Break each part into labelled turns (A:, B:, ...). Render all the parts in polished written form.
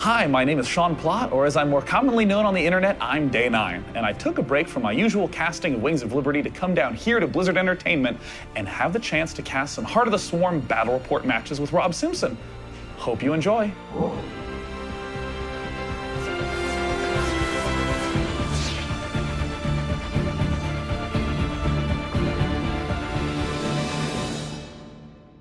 A: Hi, my name is Sean Plott, or as I'm more commonly known on the internet, I'm Day 9, and I took a break from my usual casting of Wings of Liberty to come down here to Blizzard Entertainment and have the chance to cast some Heart of the Swarm Battle Report matches with Rob Simpson. Hope you enjoy.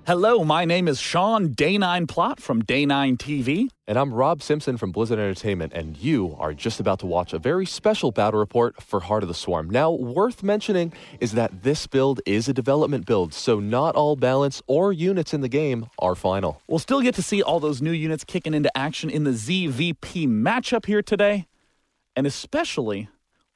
A: Hello, my name is Sean Day 9 Plott from Day 9 TV.
B: And I'm Rob Simpson from Blizzard Entertainment, and you are just about to watch a very special battle report for Heart of the Swarm. Now, worth mentioning is that this build is a development build, so not all balance or units in the game are final.
A: We'll still get to see all those new units kicking into action in the ZVP matchup here today, and especially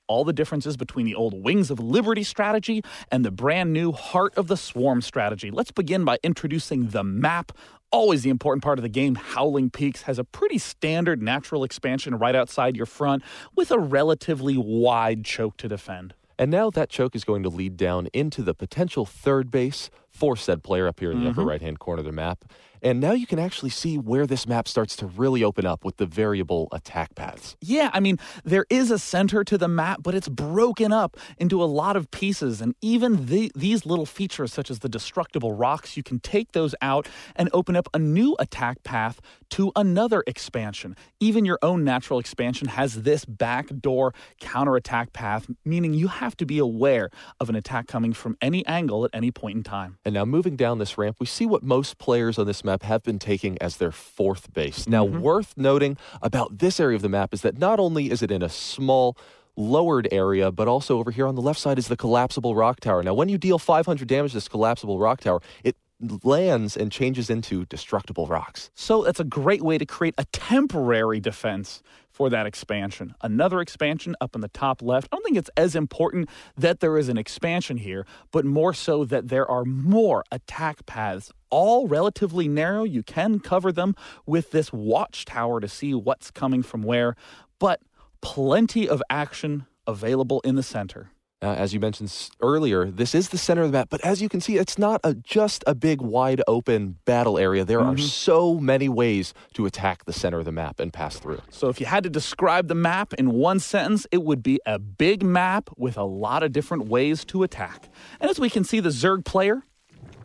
A: all the differences between the old Wings of Liberty strategy and the brand new Heart of the Swarm strategy. Let's begin by introducing the map. Always the important part of the game. Howling Peaks has a pretty standard natural expansion right outside your front with a relatively wide choke to defend.
B: And now that choke is going to lead down into the potential third base for said player up here in the upper right-hand corner of the map. And now you can actually see where this map starts to really open up with the variable attack paths.
A: Yeah, I mean, there is a center to the map, but it's broken up into a lot of pieces. And even these little features, such as the destructible rocks, you can take those out and open up a new attack path to another expansion. Even your own natural expansion has this backdoor counterattack path, meaning you have to be aware of an attack coming from any angle at any point in time.
B: And now moving down this ramp, we see what most players on this map have been taking as their fourth base. Now, worth noting about this area of the map is that not only is it in a small, lowered area, but also over here on the left side is the collapsible rock tower. Now, when you deal 500 damage to this collapsible rock tower, it lands and changes into destructible rocks.
A: So that's a great way to create a temporary defense for that expansion. Another expansion up in the top left. I don't think it's as important that there is an expansion here, but more so that there are more attack paths, all relatively narrow. You can cover them with this watchtower to see what's coming from where, but plenty of action available in the center.
B: As you mentioned earlier, this is the center of the map, but as you can see, it's not just a big, wide open battle area. There are so many ways to attack the center of the map and pass through.
A: So if you had to describe the map in one sentence, it would be a big map with a lot of different ways to attack. And as we can see, the Zerg player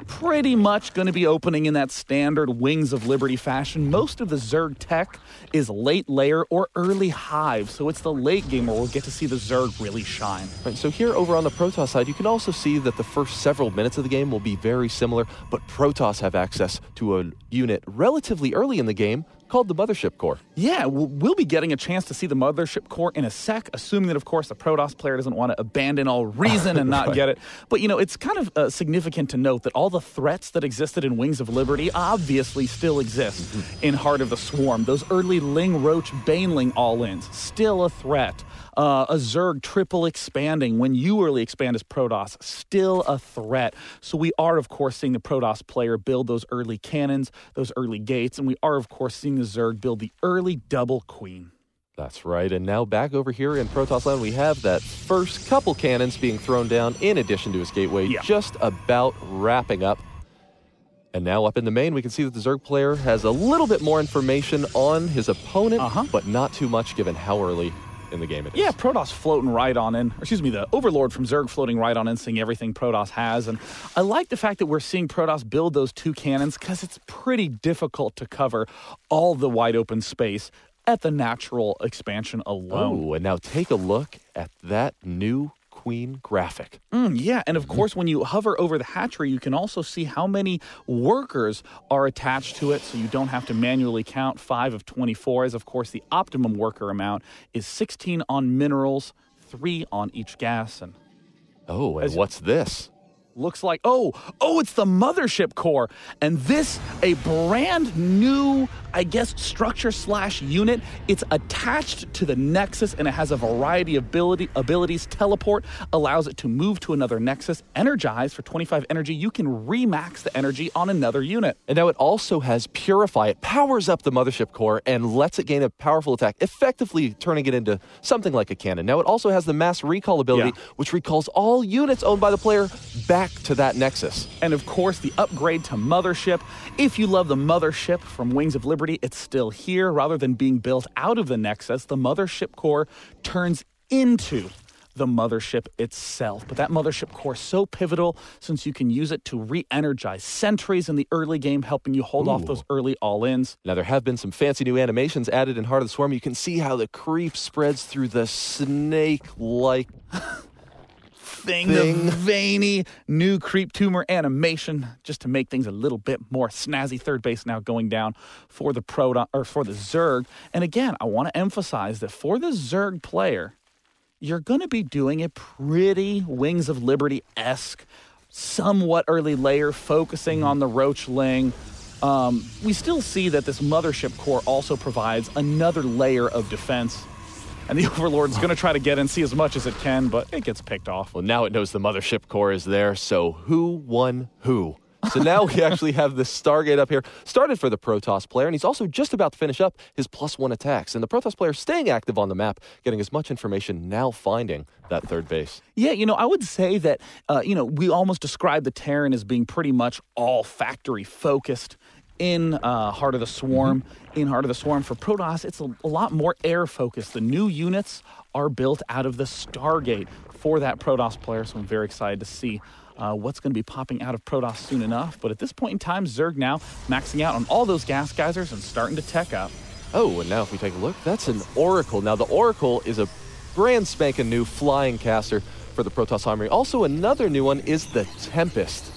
A: pretty much going to be opening in that standard Wings of Liberty fashion. Most of the Zerg tech is late layer or early hive, so it's the late game where we'll get to see the Zerg really shine.
B: Right, so here over on the Prothos side, you can also see that the first several minutes of the game will be very similar, but Prothos have access to a unit relatively early in the game called the Mothership Core.
A: Yeah, we'll be getting a chance to see the Mothership Core in a sec, assuming that, of course, the Protoss player doesn't want to abandon all reason and not get it. But, you know, it's kind of significant to note that all the threats that existed in Wings of Liberty obviously still exist in Heart of the Swarm. Those early Ling, Roach, Baneling all-ins, still a threat. A Zerg triple expanding when you early expand as Protoss, still a threat. So we are, of course, seeing the Protoss player build those early cannons, those early gates, and we are, of course, seeing the Zerg build the early double queen.
B: That's right, and now back over here in Protoss land, we have that first couple cannons being thrown down in addition to his gateway, just about wrapping up. And now up in the main, we can see that the Zerg player has a little bit more information on his opponent, but not too much given how early in the game it is.
A: Yeah, Protoss floating right on in. The Overlord from Zerg floating right on in, seeing everything Protoss has. And I like the fact that we're seeing Protoss build those two cannons because it's pretty difficult to cover all the wide open space at the natural expansion alone.
B: Oh, and now take a look at that new Queen graphic.
A: Yeah, and of course, when you hover over the hatchery, you can also see how many workers are attached to it, so you don't have to manually count 5 of 24, as of course the optimum worker amount is 16 on minerals, 3 on each gas. And
B: what's this?
A: Looks like, it's the Mothership Core. And this, a brand new, I guess, structure/unit. It's attached to the Nexus, and it has a variety of abilities. Teleport allows it to move to another Nexus. Energize for 25 energy. You can remax the energy on another unit.
B: And now it also has Purify. It powers up the Mothership Core and lets it gain a powerful attack, effectively turning it into something like a cannon. Now it also has the Mass Recall ability, which recalls all units owned by the player back back to that Nexus.
A: And of course, the upgrade to Mothership. If you love the Mothership from Wings of Liberty, it's still here. Rather than being built out of the Nexus, the Mothership core turns into the Mothership itself. But that Mothership core is so pivotal since you can use it to re-energize sentries in the early game, helping you hold off those early all-ins.
B: Now, there have been some fancy new animations added in Heart of the Swarm. You can see how the creep spreads through the snake-like
A: thing. The veiny new creep tumor animation, just to make things a little bit more snazzy. Third base now going down for the for the Zerg. And again, I want to emphasize that for the Zerg player, you're going to be doing a pretty Wings of Liberty-esque, somewhat early layer, focusing on the Roachling. We still see that this Mothership core also provides another layer of defense. And the Overlord's going to try to get in, see as much as it can, but it gets picked off.
B: Well, now it knows the Mothership core is there, so who won who? So now we actually have the Stargate up here, started for the Prothos player, and he's also just about to finish up his +1 attacks. And the Prothos player staying active on the map, getting as much information, now finding that third base.
A: Yeah, I would say that, we almost describe the Terran as being pretty much all factory focused in Heart of the Swarm. In Heart of the Swarm for Prothos, it's a lot more air focused. The new units are built out of the Stargate for that Prothos player, so I'm very excited to see what's going to be popping out of Prothos soon enough. But at this point in time, Zerg now maxing out on all those gas geysers and starting to tech up.
B: Oh, and now if we take a look, that's an Oracle. Now, the Oracle is a brand spanking new flying caster for the Prothos Armory. Also, another new one is the Tempest.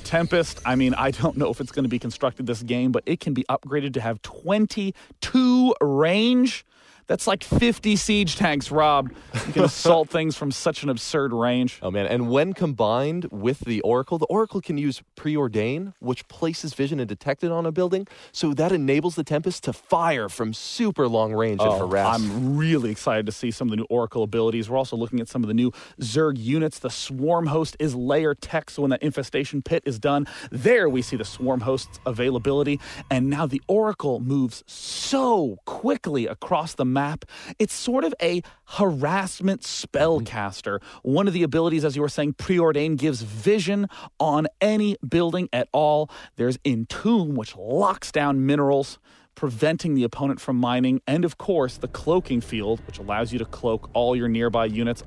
A: Tempest, I don't know if it's going to be constructed this game, but it can be upgraded to have 22 range. That's like 50 siege tanks, Rob. You can assault things from such an absurd range.
B: Oh, man. And when combined with the Oracle can use Preordain, which places vision and detect it on a building. So that enables the Tempest to fire from super long range and harass.
A: I'm really excited to see some of the new Oracle abilities. We're also looking at some of the new Zerg units. The Swarm Host is layer tech, so when that infestation pit is done, there we see the Swarm Host's availability. And now the Oracle moves so quickly across the map. It's sort of a harassment spellcaster. One of the abilities, as you were saying, Preordain, gives vision on any building at all. There's Entomb, which locks down minerals, preventing the opponent from mining, and of course the cloaking field, which allows you to cloak all your nearby units.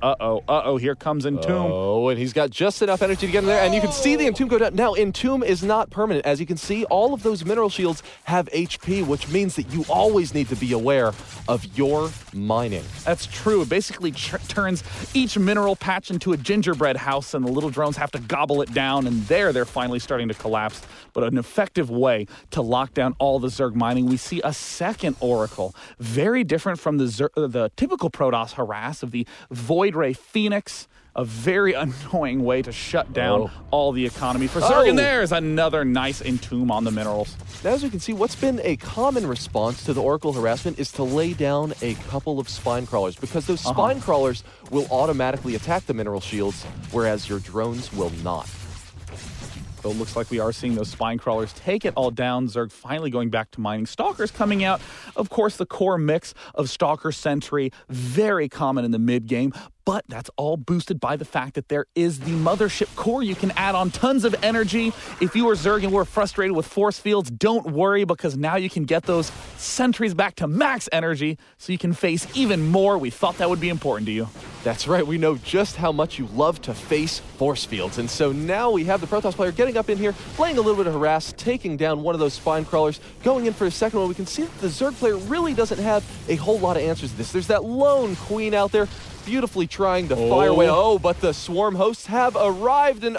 A: Here comes Entomb.
B: Oh, and he's got just enough energy to get in there, and you can see the Entomb go down. Now, Entomb is not permanent. As you can see, all of those mineral shields have HP, which means that you always need to be aware of your mining.
A: That's true. It basically turns each mineral patch into a gingerbread house, and the little drones have to gobble it down, and there they're finally starting to collapse. But an effective way to lock down all the Zerg mining. We see a second Oracle, very different from the typical Prothos harass of the Void Ray Phoenix, a very annoying way to shut down all the economy for Zerg. And there's another nice Entomb on the minerals.
B: Now, as you can see, what's been a common response to the Oracle harassment is to lay down a couple of spine crawlers, because those spine crawlers will automatically attack the mineral shields, whereas your drones will not.
A: So it looks like we are seeing those spine crawlers take it all down. Zerg finally going back to mining. Stalkers coming out. Of course, the core mix of Stalker Sentry, very common in the mid-game. But that's all boosted by the fact that there is the Mothership core. You can add on tons of energy. If you were Zerg and were frustrated with force fields, don't worry, because now you can get those sentries back to max energy so you can face even more. We thought that would be important to you.
B: That's right. We know just how much you love to face force fields. And so now we have the Prothos player getting up in here, playing a little bit of harass, taking down one of those spine crawlers, going in for a second one. We can see that the Zerg player really doesn't have a whole lot of answers to this. There's that lone queen out there, beautifully trying to fire away. But the Swarm Hosts have arrived, and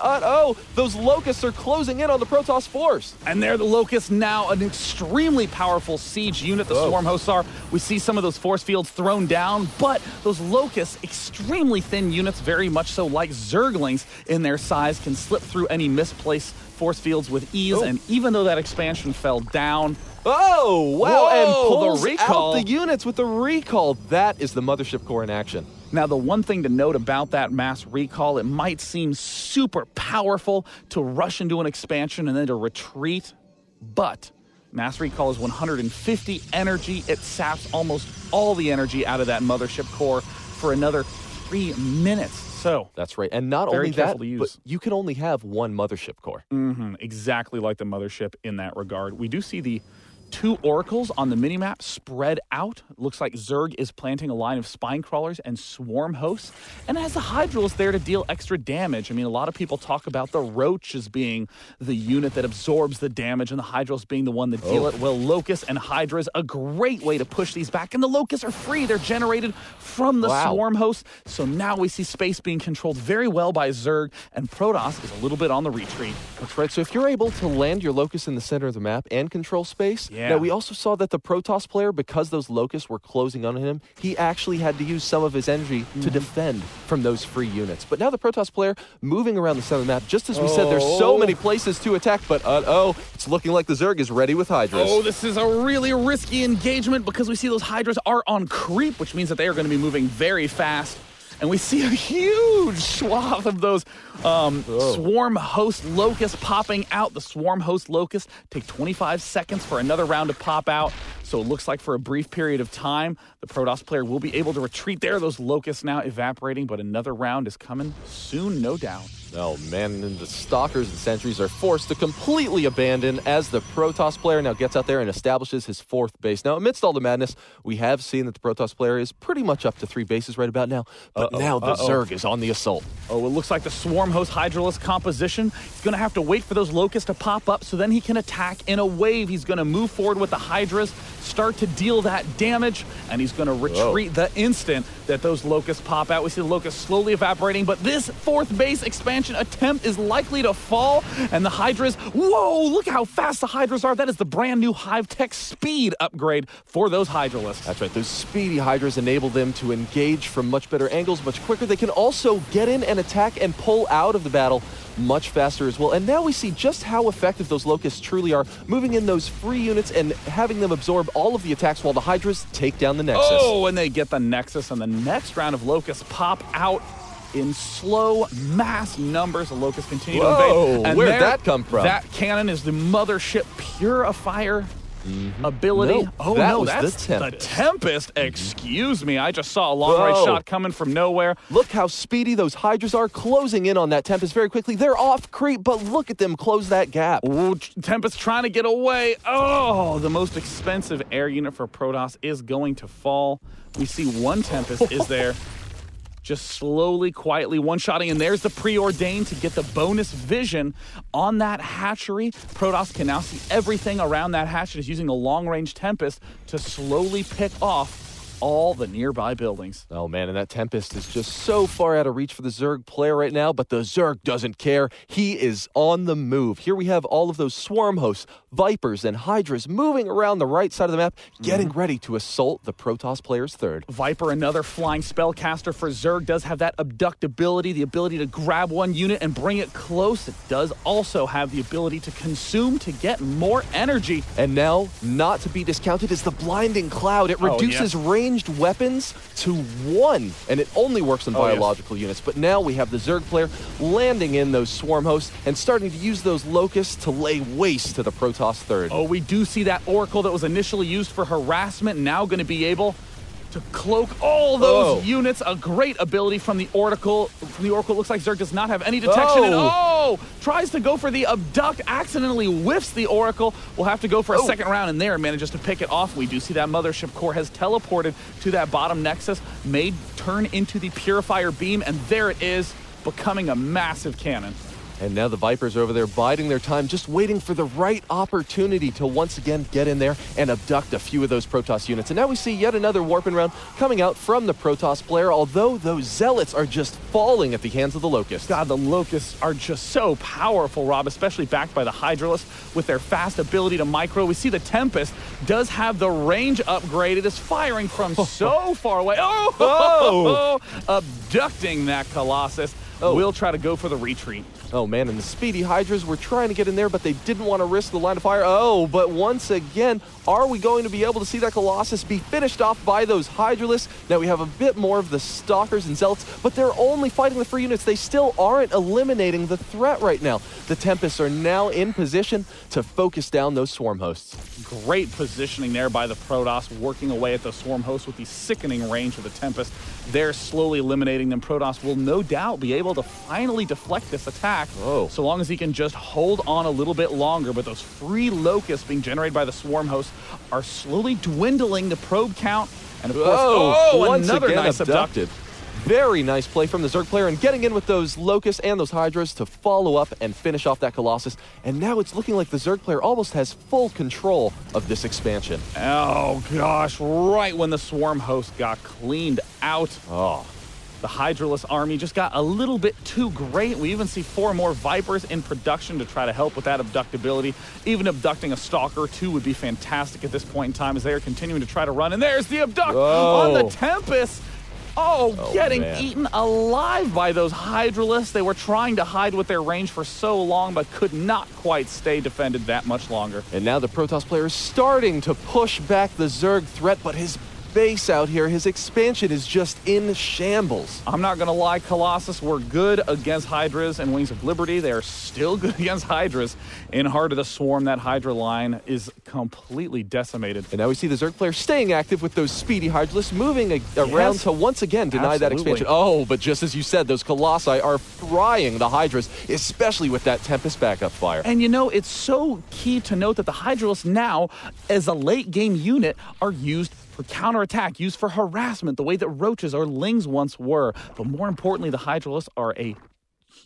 B: those Locusts are closing in on the Prothos force.
A: And they're the Locusts, now an extremely powerful siege unit, the Swarm Hosts are. We see some of those force fields thrown down, but those Locusts, extremely thin units, very much so like Zerglings in their size, can slip through any misplaced force fields with ease, and even though that expansion fell down, and
B: pulls
A: the recall
B: out the units with the recall. That is the Mothership core in action.
A: Now, the one thing to note about that mass recall, it might seem super powerful to rush into an expansion and then to retreat, but mass recall is 150 energy. It saps almost all the energy out of that Mothership core for another 3 minutes. So
B: that's right. And not
A: very
B: only that,
A: careful to use.
B: but you can only have one mothership core.
A: Exactly like the mothership in that regard. We do see the 2 oracles on the minimap spread out. Looks like Zerg is planting a line of spine crawlers and swarm hosts, and it has the Hydrals there to deal extra damage. I mean, a lot of people talk about the Roach as being the unit that absorbs the damage and the Hydrals being the one that deal it. Well, Locusts and Hydras, a great way to push these back, and the Locusts are free. They're generated from the swarm host, so now we see space being controlled very well by Zerg, and Prothos is a little bit on the retreat.
B: That's right. So if you're able to land your Locust in the center of the map and control space, now, we also saw that the Prothos player, because those Locusts were closing on him, he actually had to use some of his energy to defend from those free units. But now the Prothos player moving around the center of the map, just as we said, there's so many places to attack, but it's looking like the Zerg is ready with Hydras.
A: Oh, this is a really risky engagement because we see those Hydras are on creep, which means that they are going to be moving very fast. And we see a huge swath of those swarm host locusts popping out. The swarm host locusts take 25 seconds for another round to pop out. So it looks like for a brief period of time, the Prothos player will be able to retreat there. Those locusts now evaporating, but another round is coming soon, no doubt.
B: Oh, man, and the Stalkers and Sentries are forced to completely abandon as the Prothos player now gets out there and establishes his 4th base. Now, amidst all the madness, we have seen that the Prothos player is pretty much up to 3 bases right about now, but now the Zerg is on the assault.
A: Oh, it looks like the Swarm Host Hydralist composition. He's going to have to wait for those Locusts to pop up so then he can attack in a wave. He's going to move forward with the Hydras, start to deal that damage, and he's going to retreat the instant that those Locusts pop out. We see the Locusts slowly evaporating, but this 4th base expansion attempt is likely to fall, and the Hydras, whoa, look how fast the Hydras are. That is the brand new Hive Tech speed upgrade for those Hydralists.
B: That's right. Those speedy Hydras enable them to engage from much better angles, much quicker. They can also get in and attack and pull out of the battle much faster as well. And now we see just how effective those Locusts truly are, moving in those free units and having them absorb all of the attacks while the Hydras take down the Nexus.
A: Oh, and they get the Nexus, and the next round of Locusts pop out in slow mass numbers. The Locusts continue to invade. And
B: where'd that come from?
A: That cannon is the Mothership Purifier ability.
B: That's
A: the Tempest. Excuse me, I just saw a long-range shot coming from nowhere.
B: Look how speedy those Hydras are, closing in on that Tempest very quickly. They're off creep, but look at them close that gap.
A: Ooh, Tempest trying to get away. Oh, the most expensive air unit for Prothos is going to fall. We see one Tempest is there, just slowly, quietly one-shotting, and there's the preordained to get the bonus vision on that hatchery. Prothos can now see everything around that hatchery. He's using the long-range Tempest to slowly pick off all the nearby buildings.
B: Oh, man, and that Tempest is just so far out of reach for the Zerg player right now, but the Zerg doesn't care. He is on the move. Here we have all of those swarm hosts, Vipers, and Hydras moving around the right side of the map, getting ready to assault the Prothos player's 3rd.
A: Viper, another flying spellcaster for Zerg, does have that abduct ability, the ability to grab one unit and bring it close. It does also have the ability to consume to get more energy.
B: And now, not to be discounted, is the Blinding Cloud. It reduces ranged weapons to 1, and it only works on biological units. But now we have the Zerg player landing in those swarm hosts and starting to use those Locusts to lay waste to the Prothos 3rd.
A: Oh, we do see that Oracle that was initially used for harassment now going to be able to cloak all those units. A great ability from the Oracle. Looks like Zerg does not have any detection. And tries to go for the abduct, accidentally whiffs the Oracle. We'll have to go for a second round, and there manages to pick it off. We do see that Mothership core has teleported to that bottom Nexus, may turn into the Purifier beam, and there it is, becoming a massive cannon.
B: And now the Vipers are over there biding their time, just waiting for the right opportunity to once again get in there and abduct a few of those Protoss units. And now we see yet another warping round coming out from the Protoss player, although those Zealots are just falling at the hands of the Locusts.
A: God, the Locusts are just so powerful, Rob, especially backed by the Hydralists with their fast ability to micro. We see the Tempest does have the range upgrade. It is firing from so far away. Abducting that Colossus. Will try to go for the retreat.
B: Oh, man, and the speedy Hydras were trying to get in there, but they didn't want to risk the line of fire. Oh, but once again, are we going to be able to see that Colossus be finished off by those Hydralisks? Now, we have a bit more of the Stalkers and Zealots, but they're only fighting the free units. They still aren't eliminating the threat right now. The Tempests are now in position to focus down those Swarm Hosts.
A: Great positioning there by the Protoss, working away at the Swarm Hosts with the sickening range of the Tempest. They're slowly eliminating them. Protoss will no doubt be able to finally deflect this attack, so long as he can just hold on a little bit longer. But those free locusts being generated by the Swarm Hosts are slowly dwindling the probe count. And of course,
B: once
A: another
B: again
A: nice
B: abducted. Very nice play from the Zerg player and getting in with those Locusts and those Hydras to follow up and finish off that Colossus. And now it's looking like the Zerg player almost has full control of this expansion.
A: Oh gosh, right when the Swarm Host got cleaned out. The Hydralisk army just got a little bit too great. We even see 4 more Vipers in production to try to help with that abductability. Even abducting a Stalker or 2 would be fantastic at this point in time as they are continuing to try to run. And there's the abduct on the Tempest. Getting eaten alive by those Hydralisks. They were trying to hide with their range for so long, but could not quite stay defended that much longer.
B: And now the Protoss player is starting to push back the Zerg threat, but his base out here, his expansion is just in shambles.
A: I'm not going to lie, Colossus were good against Hydras and Wings of Liberty. They are still good against Hydras. In Heart of the Swarm, that Hydra line is completely decimated.
B: And now we see the Zerg player staying active with those speedy Hydralisks, moving around to once again deny that expansion. Oh, but just as you said, those Colossi are frying the Hydras, especially with that Tempest backup fire.
A: And you know, it's so key to note that the Hydralisks now, as a late game unit, are used for counterattack, used for harassment, the way that roaches or lings once were. But more importantly, the Hydralisks are a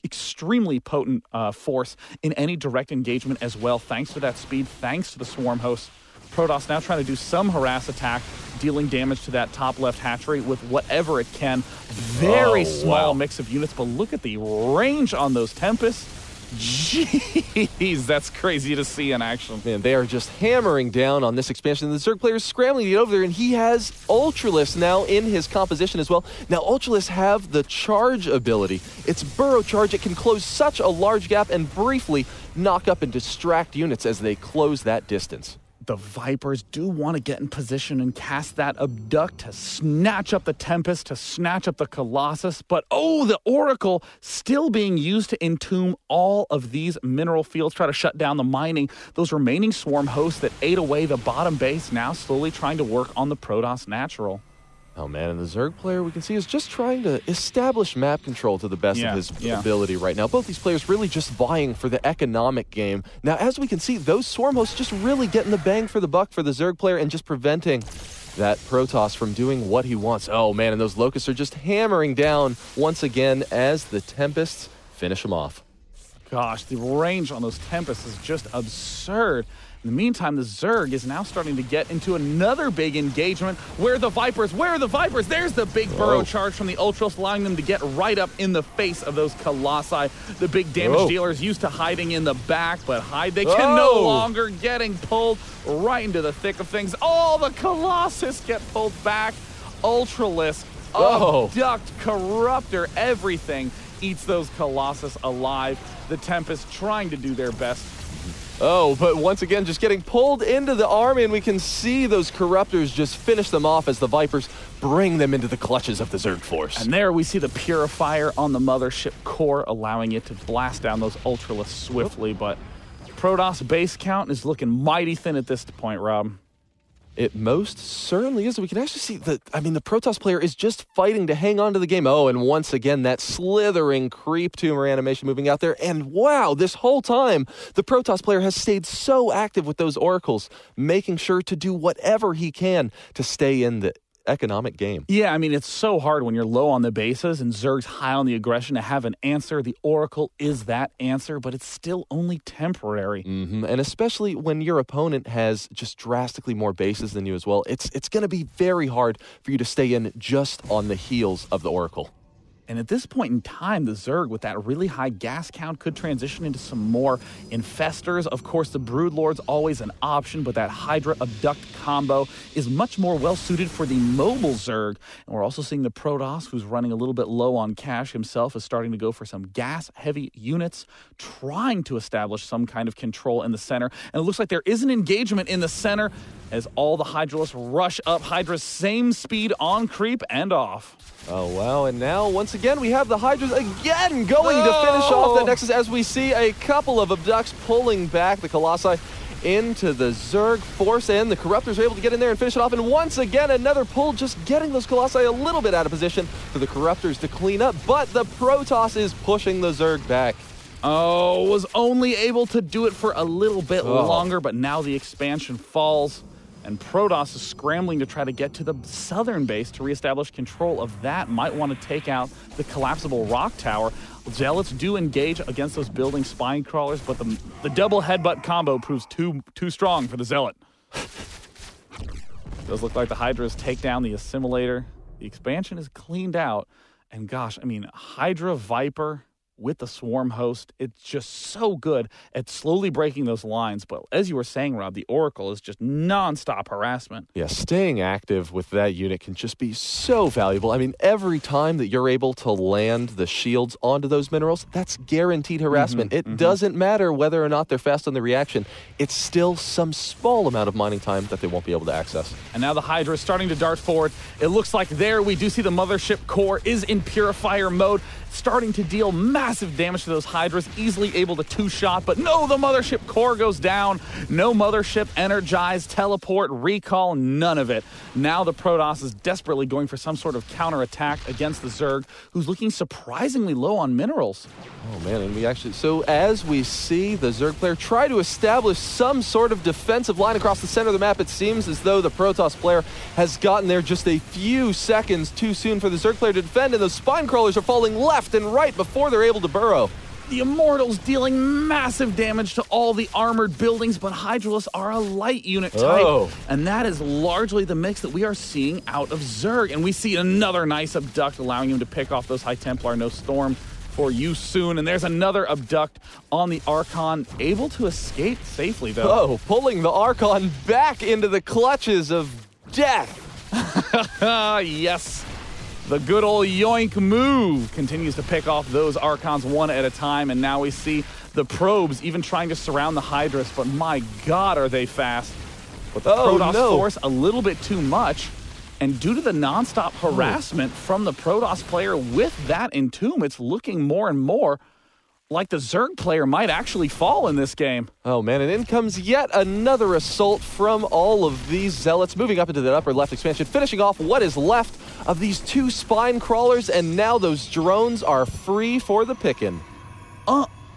A: extremely potent force in any direct engagement as well, thanks to that speed, thanks to the Swarm Host. Protoss now trying to do some harass attack, dealing damage to that top left hatchery with whatever it can. Very small mix of units, but look at the range on those Tempests. Jeez, that's crazy to see in action.
B: Man, they are just hammering down on this expansion. The Zerg player is scrambling to get over there, and he has Ultralisks now in his composition as well. Now, Ultralisks have the charge ability. It's Burrow Charge. It can close such a large gap and briefly knock up and distract units as they close that distance.
A: The Vipers do want to get in position and cast that abduct to snatch up the Tempest, to snatch up the Colossus. But, the Oracle still being used to entomb all of these mineral fields, try to shut down the mining. Those remaining Swarm Hosts that ate away the bottom base now slowly trying to work on the Protoss Natural.
B: Oh, man, and the Zerg player, we can see, is just trying to establish map control to the best of his ability right now. Both these players really just vying for the economic game. Now, as we can see, those Swarm Hosts just really getting the bang for the buck for the Zerg player and just preventing that Protoss from doing what he wants. Oh, man, and those Locusts are just hammering down once again as the Tempests finish them off.
A: Gosh, the range on those Tempests is just absurd. In the meantime, the Zerg is now starting to get into another big engagement. Where are the Vipers? There's the big Burrow Charge from the Ultras, allowing them to get right up in the face of those Colossi. The big damage dealers used to hiding in the back, but they can no longer, getting pulled right into the thick of things. All the Colossus get pulled back. Ultralisk, abduct, corruptor, everything eats those Colossus alive. The Tempest trying to do their best.
B: But once again, just getting pulled into the army, and we can see those Corruptors just finish them off as the Vipers bring them into the clutches of the Zerg force.
A: And there we see the Purifier on the mothership core, allowing it to blast down those Ultralisks swiftly. But Protoss base count is looking mighty thin at this point, Rob.
B: It most certainly is. We can actually see the Protoss player is just fighting to hang on to the game. And once again, that slithering creep tumor animation moving out there. And wow, this whole time, the Protoss player has stayed so active with those oracles, making sure to do whatever he can to stay in the economic game.
A: Yeah, it's so hard when you're low on the bases and Zerg's high on the aggression to have an answer. The Oracle is that answer, but it's still only temporary.
B: And especially when your opponent has just drastically more bases than you as well, it's going to be very hard for you to stay in just on the heels of the Oracle.
A: And at this point in time, the Zerg, with that really high gas count, could transition into some more infestors. Of course, the Broodlord's always an option, but that Hydra Abduct combo is much more well-suited for the mobile Zerg. And we're also seeing the Prothos, who's running a little bit low on cash himself, is starting to go for some gas-heavy units, trying to establish some kind of control in the center. And it looks like there is an engagement in the center as all the Hydralists rush up Hydra's same speed on creep and off.
B: Oh, wow, and now, once again, we have the Hydras again going to finish off that Nexus as we see a couple of Abducts pulling back the Colossi into the Zerg force, and the Corruptors are able to get in there and finish it off, and once again, another pull, just getting those Colossi a little bit out of position for the Corruptors to clean up, but the Protoss is pushing the Zerg back.
A: Oh, was only able to do it for a little bit longer, but now the expansion falls. And Prothos is scrambling to try to get to the southern base to reestablish control of that. Might want to take out the collapsible rock tower. Zealots do engage against those building spine crawlers, but the double headbutt combo proves too strong for the Zealot. Does look like the Hydras take down the assimilator. The expansion is cleaned out. And gosh, I mean, Hydra Viper with the Swarm host, it's just so good at slowly breaking those lines. But as you were saying, Rob, the Oracle is just nonstop harassment.
B: Yeah, staying active with that unit can just be so valuable. I mean, every time that you're able to land the shields onto those minerals, that's guaranteed harassment. It doesn't matter whether or not they're fast on the reaction. It's still some small amount of mining time that they won't be able to access.
A: And now the Hydra is starting to dart forward. It looks like there we do see the Mothership core is in Purifier mode, starting to deal massive damage to those Hydras, easily able to two-shot, but no, the Mothership core goes down. No Mothership energized, teleport, recall, none of it. Now the Protoss is desperately going for some sort of counterattack against the Zerg, who's looking surprisingly low on minerals.
B: Oh man, and we actually, so as we see the Zerg player try to establish some sort of defensive line across the center of the map, it seems as though the Protoss player has gotten there just a few seconds too soon for the Zerg player to defend, and those spine crawlers are falling left and right before they're able to burrow.
A: The Immortals dealing massive damage to all the armored buildings, but Hydralists are a light unit type. And that is largely the mix that we are seeing out of Zerg. And we see another nice Abduct, allowing him to pick off those High Templar. No Storm for you soon. And there's another Abduct on the Archon, able to escape safely, though.
B: Oh, pulling the Archon back into the clutches of death.
A: Yes. The good old yoink move continues to pick off those Archons one at a time, and now we see the probes even trying to surround the Hydras, but my God, are they fast. But the Protoss force a little bit too much, and due to the nonstop harassment from the Protoss player with that Entomb, it's looking more and more like the Zerg player might actually fall in this game.
B: Oh man, and in comes yet another assault from all of these Zealots, moving up into the upper left expansion, finishing off what is left of these two spine crawlers, and now those drones are free for the picking.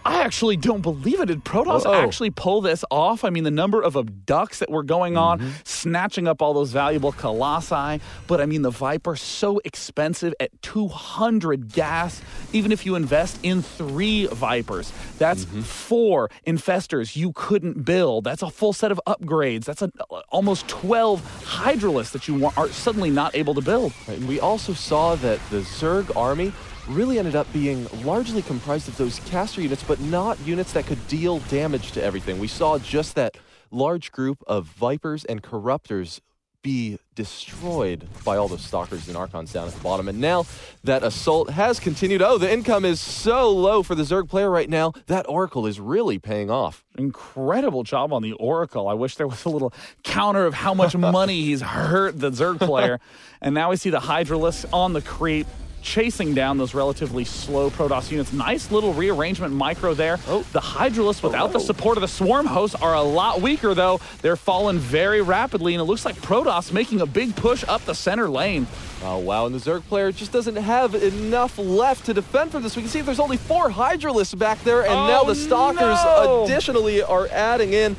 A: I actually don't believe it. Did Protoss actually pull this off? I mean, the number of abducts that were going on, snatching up all those valuable Colossi. But I mean, the Viper, so expensive at 200 gas, even if you invest in 3 Vipers. That's 4 Infestors you couldn't build. That's a full set of upgrades. That's almost 12 Hydralists that you are suddenly not able to build.
B: Right, and we also saw that the Zerg army really ended up being largely comprised of those caster units, but not units that could deal damage to everything. We saw just that large group of Vipers and Corruptors be destroyed by all those Stalkers and Archons down at the bottom. And now that assault has continued. Oh, the income is so low for the Zerg player right now. That Oracle is really paying off.
A: Incredible job on the Oracle. I wish there was a little counter of how much money he's hurt the Zerg player. And now we see the Hydralists on the creep, chasing down those relatively slow Protoss units. Nice little rearrangement micro there. The Hydralists, without the support of the Swarm hosts, are a lot weaker, though. They're falling very rapidly, and it looks like Protoss making a big push up the center lane.
B: Oh, wow, and the Zerg player just doesn't have enough left to defend from this. We can see there's only 4 Hydralists back there, and now the Stalkers additionally are adding in,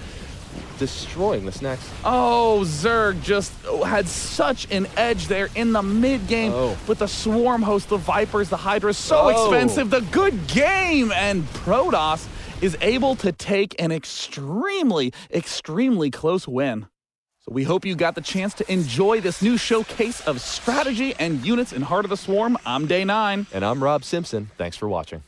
B: destroying the snacks.
A: Oh, Zerg just had such an edge there in the mid-game with the Swarm host, the Vipers, the Hydras, so expensive. The good game, and Protoss is able to take an extremely, extremely close win. We hope you got the chance to enjoy this new showcase of strategy and units in Heart of the Swarm. I'm Day 9.
B: And I'm Rob Simpson. Thanks for watching.